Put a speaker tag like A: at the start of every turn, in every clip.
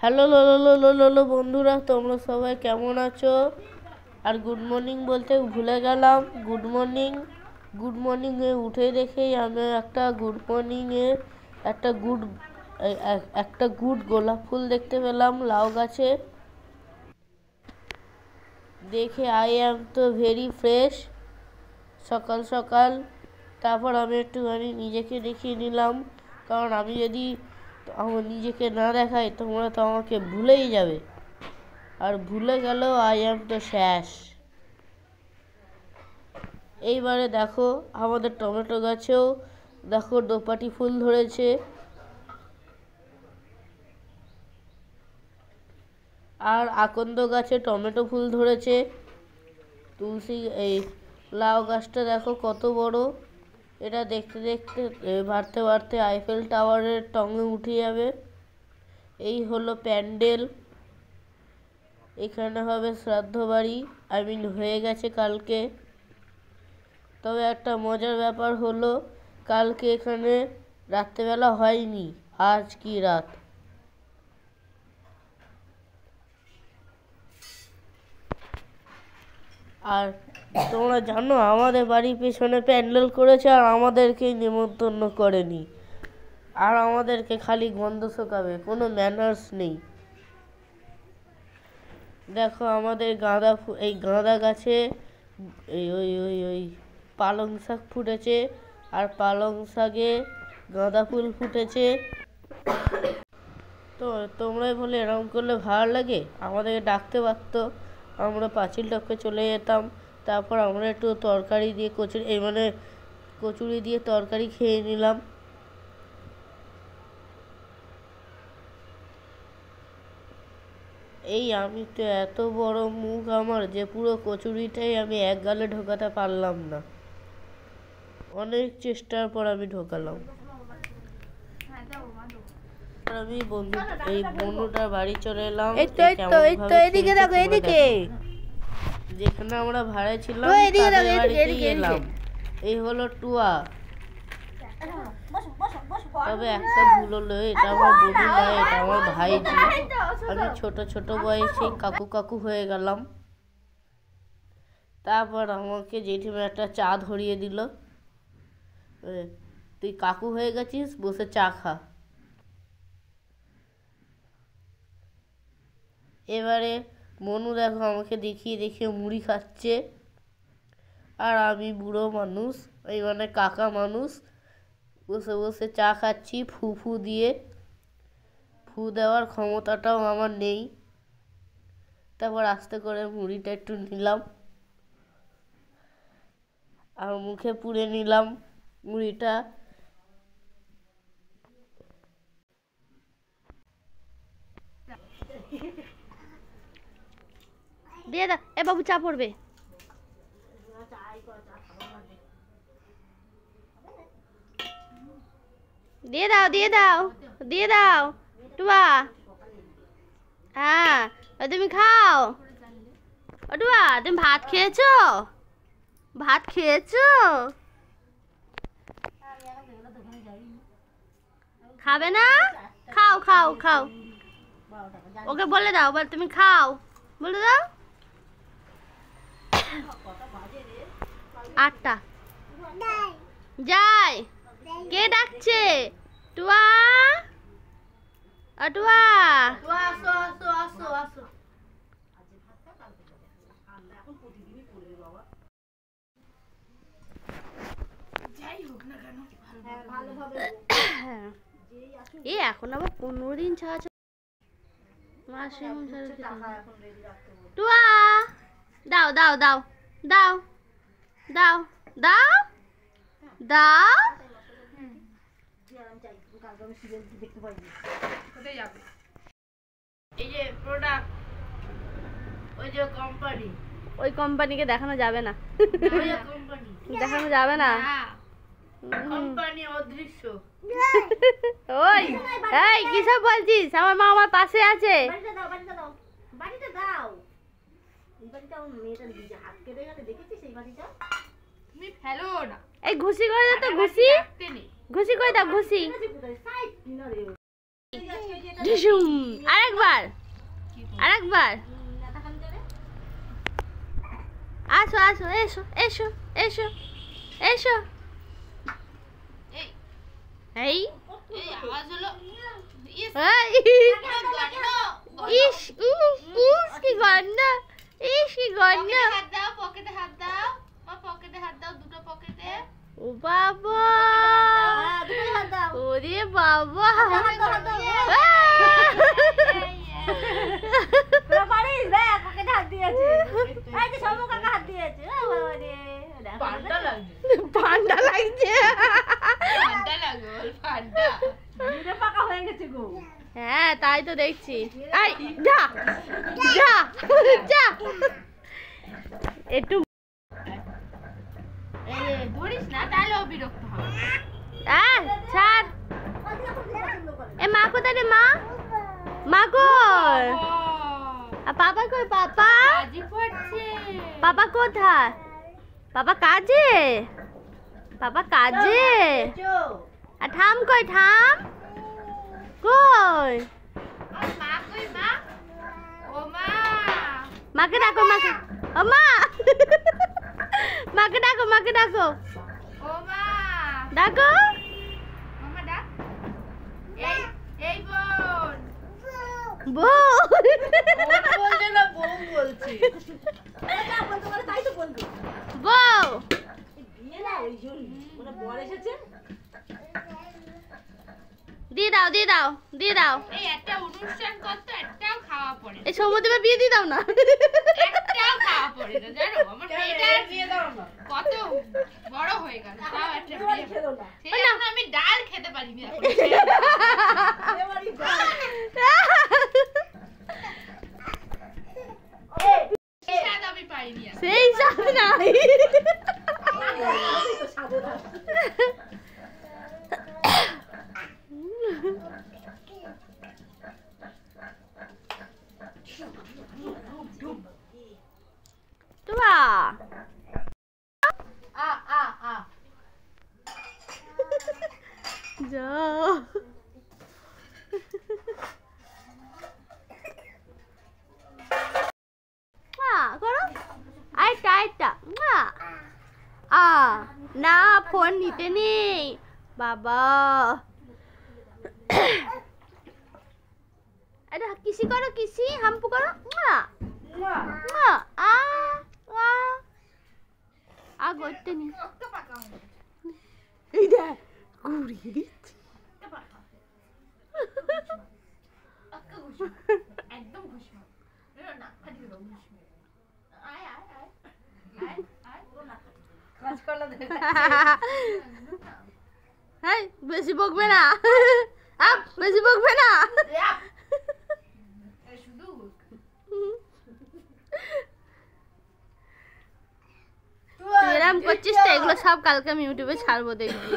A: Hello লো বন্ধুরা, তোমরা সবাই কেমন আছো? আর গুড মর্নিং বলতে ভুলে গেলাম। গুড মর্নিংয়ে উঠে দেখেই আমি একটা গুড গোলাপ ফুল দেখতে পেলাম লাউ গাছে। দেখে আই অ্যাম তো ভেরি ফ্রেশ সকাল সকাল। তারপর আমি একটুখানি নিজেকে দেখিয়ে নিলাম, কারণ আমি যদি আমার নিজেকে না দেখাই তোমরা তো আমাকে ভুলেই যাবে, আর ভুলে গেলেও আই অ্যাম তো শেষ। এইবারে দেখো আমাদের টমেটো গাছেও দেখো দোপাটি ফুল ধরেছে, আর আকন্দ গাছে টমেটো ফুল ধরেছে। এই লাউ গাছটা দেখো কত বড়, এটা দেখতে দেখতে বাড়তে বাড়তে আইফেল টাওয়ারের টঙে উঠে যাবে। এই হলো প্যান্ডেল, এখানে হবে শ্রাদ্ধ বাড়ি, হয়ে গেছে কালকে। তবে একটা মজার ব্যাপার হলো, কালকে এখানে রাত্রেবেলা হয়নি, আজ কি রাত। আর তোমরা জানো আমাদের বাড়ির পেছনে প্যান্ডেল করেছে আর আমাদেরকেই নেমন্তন্ন করেনি, আর আমাদেরকে খালি গন্ধ শোকাবে, কোনো ম্যানার্স নেই। দেখো আমাদের এই গাঁদা গাছে ওই পালং শাক ফুটেছে, আর পালং শাকে গাঁদা ফুল ফুটেছে। তো তোমরাই বলে এরকম করলে ভালো লাগে, আমাদেরকে ডাকতে পারতো, আমরা পাঁচিল টপকে চলে যেতাম। তারপর আমরা একটু তরকারি দিয়ে কচুরি দিয়ে তরকারি খেয়ে নিলাম। আমি তো এত বড় মুখ আমার যে পুরো কচুরিটাই আমি এক গালে ঢোকাতে পারলাম না, অনেক চেষ্টার পর আমি ঢোকালাম। আমি বন্ধুটার বাড়ি চলে এলাম, যেখানে আমরা ভাড়ায় ছিলাম তাদের বাড়িতেই এলাম। এই হলো টুয়া। তবে একটা ভুল হলো, এটা আমার বন্ধু নয়, এটা আমার ভাইজি। আমি ছোট বয়সে কাকু হয়ে গেলাম। তারপর আমাকে জেঠিমা একটা চা ধরিয়ে দিল, তুই কাকু হয়ে গেছিস, বসে চা খা। এবারে মনু দেখো আমাকে দেখিয়ে মুড়ি খাচ্ছে, আর আমি বুড়ো মানুষ, কাকা মানুষ, বসে বসে চা খাচ্ছি ফু দিয়ে। ফু দেওয়ার ক্ষমতাটাও আমার নেই। তারপর আস্তে করে মুড়িটা একটু নিলাম আর মুখে পুরে নিলাম মুড়িটা।
B: দিয়ে দাও, এ বাবু চা পড়বে। দিয়ে দাও টুয়া। হ্যাঁ তুমি খাও। টুয়া তুমি ভাত খেয়েছো? খাবে না? খাও। ওকে বলে দাও, তুমি খাও, বলে দাও। 8টা যাই। কে ডাকছে? টুয়া। এখন আবার 15 দিন ছাড়া মাশরুম টুয়া। দাও।
A: এই যে প্রোডাক্ট,
B: ওই কোম্পানিকে দেখানো যাবে না, দেখানো যাবে না।
A: কোম্পানি অদৃশ্য।
B: ওই এই কিসব বলছিস? আমার মা আমার পাশে আছে।
C: বাড়িটা দাও। এই বাড়িটা আমার মেয়েটার দিকে হাত কেটে গেলে দেখেছিস? এই বাড়িটা তুমি ফেলো না।
B: এই ঘুষি করে দে তো, ঘুষি। ঘুষি কই দাও ঘুষি ঝুম আরেকবার আরেকবার আসো আসো এসো এসো এসো এসো এই ইস ইস কি গন্ধ ইস কি গন্ধ
A: পকেটে হাত দাও মা পকেটে হাত দাও দুটো পকেটে
B: ও বাবা ওরে বাবা পান্ডা লাগছে হ্যাঁ তাই তো দেখছি যা যা যা একটু
A: ধরিস না তাহলে ও বিরক্ত হবে
B: ছাড় এ মা কোথায় রে মা মা কই পাপা কই পাপা পাপা কোথায় পাপা কাজে পাপা কাজে আর থাম কই থাম কই
A: মা কই মা ও মা
B: মাকে ডাকো মাকে ও মা মাকে ডাকো মাকে ডাকো
A: ও মা
B: ডাকো
A: মামা ডাক এই এই বোন
B: বউ
A: বলছে না বউ বলছে
B: বউ দিয়ে দাও দিয়ে দাও দিয়ে দাও
A: এই একটা অনুষ্ঠান করতে একটাও খাওয়া পড়ে
B: এই সমুদ্রে বিয়ে দিয়ে দাও না
A: একটাও খাওয়া পড়ে না জানো আমার মেয়েটা দিয়ে দাও না কত বড় হয়ে গেল তাও একটা বিয়ে খেলো না সেই জন্য আমি ডাল খেতে পারিনি এখন স্বাদ আমি পাইনি
B: সেই স্বাদ নাই করো আরেকটা আরেকটা না ফোন নিতে নেই বাবা এটা কিসি করো কিসি হাম্পু করো করতে নি এই দেখ ঘুরিয়ে দিচ্ছি
A: একদম খুশি না খালি খুশি আয় আয় আয় আয় আয় না কাজ করলা দে
B: হ্যাঁ বেশি বকবে না আপ বেশি বকবে না
A: শুধু
B: তুই এরম করছিস তো এগুলো সব কালকে আমি ইউটিউবে ছাড়বো দেখবি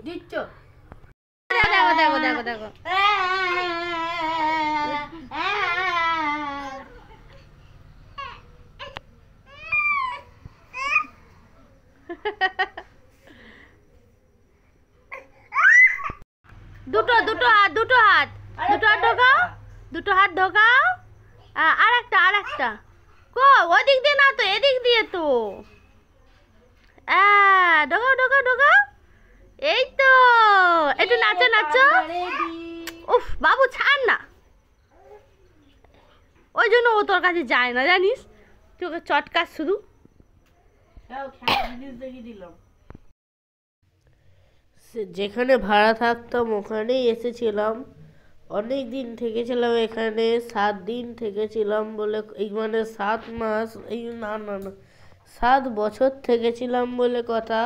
A: দিচ্ছ
B: দেখো দেখো দেখো দেখো দুটো দুটো হাত দুটো হাত দুটো হাত ঢোকাও দুটো হাত ঢোকাও আরেকটা আরেকটা কো ওদিক দিয়ে না তো এদিক দিয়ে তো ঢোকাও ঢোকাও ঢোকাও এই তো একটু নাচো নাচো উফ বাবু ছাড় না ওই জন্য ও তোর কাছে যায় না জানিস তোকে চটকাস শুধু
A: যেখানে ভাড়া থাকতাম ওখানেই এসেছিলাম অনেক দিন থেকেছিলাম এখানে 7 দিন থেকেছিলাম বলে এই মানে 7 মাস এই না না না 7 বছর থেকেছিলাম বলে কথা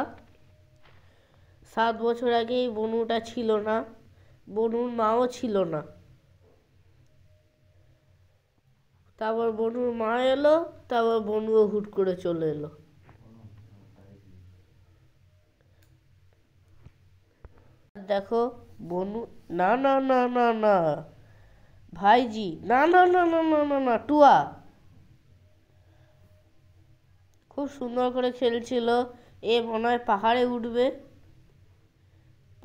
A: 7 বছর আগে এই বনুটা ছিল না বনুর মাও ছিল না তারপর বনুর মা এলো তারপর বনুও হুট করে চলে এলো দেখো বনু না না না না না ভাইজি না না না না না না না টুয়া খুব সুন্দর করে খেলছিল এ মনে হয় পাহাড়ে উঠবে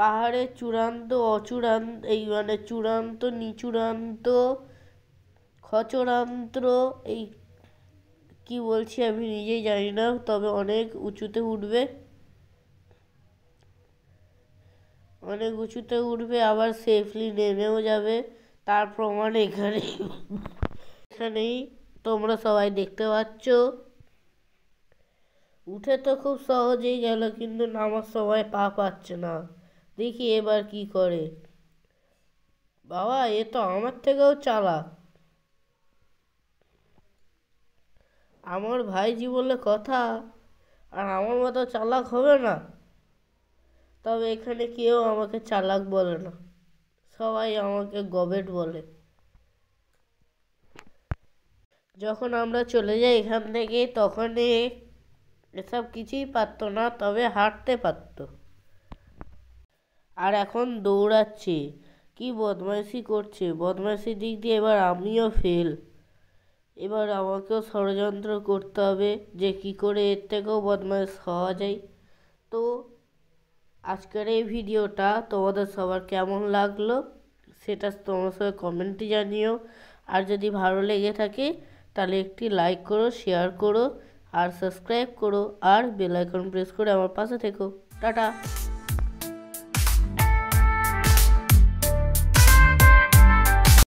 A: পাহাড়ের চূড়ান্ত অচূড়ান্ত এই মানে চূড়ান্ত নিচূড়ান্ত খচরান্ত এই কি বলছি আমি নিজেই জানি না, তবে অনেক উঁচুতে উঠবে, অনেক উঁচুতে উঠবে, আবার সেফলি নেমেও যাবে। তার প্রমাণ এখানেই তোমরা সবাই দেখতে পাচ্ছ। উঠে তো খুব সহজেই গেল, কিন্তু নামার সময় পা পাচ্ছে না। দেখি এবার কি করে। বাবা, এ তো আমার থেকেও চালাক। আমার ভাইজি বলে কথা, আর আমার মতো চালাক হবে না। তবে এখানে কেউ আমাকে চালাক বলে না, সবাই আমাকে গবেট বলে। যখন আমরা চলে যাই এখান থেকে, তখন এসব কিছুই পারতো না, তবে হাঁটতে পারতো। আর এখন দৌড়াচ্ছে, কি বদমাইশি করছে। বদমাইশির দিক দিয়ে এবার আমিও ফেল। এবার আমাকেও ষড়যন্ত্র করতে হবে যে কি করে এর থেকেও বদমাইশ হওয়া যায়। তো আজকের এই ভিডিওটা তোমাদের সবার কেমন লাগলো সেটা তোমার সবাই কমেন্টে জানিও। আর যদি ভালো লেগে থাকে তাহলে একটি লাইক করো, শেয়ার করো, আর সাবস্ক্রাইব করো, আর বেল আইকন প্রেস করে আমার পাশে থেকো। টাটা।